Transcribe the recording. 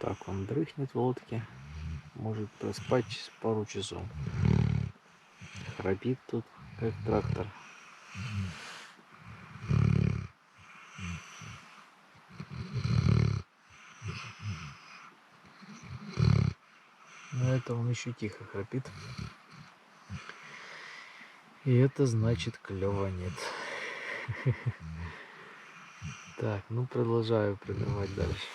Так он дрыхнет в лодке, может проспать пару часов. Храпит тут, как трактор. Но это он еще тихо храпит. И это значит клёва нет. Так, ну продолжаю придавать дальше.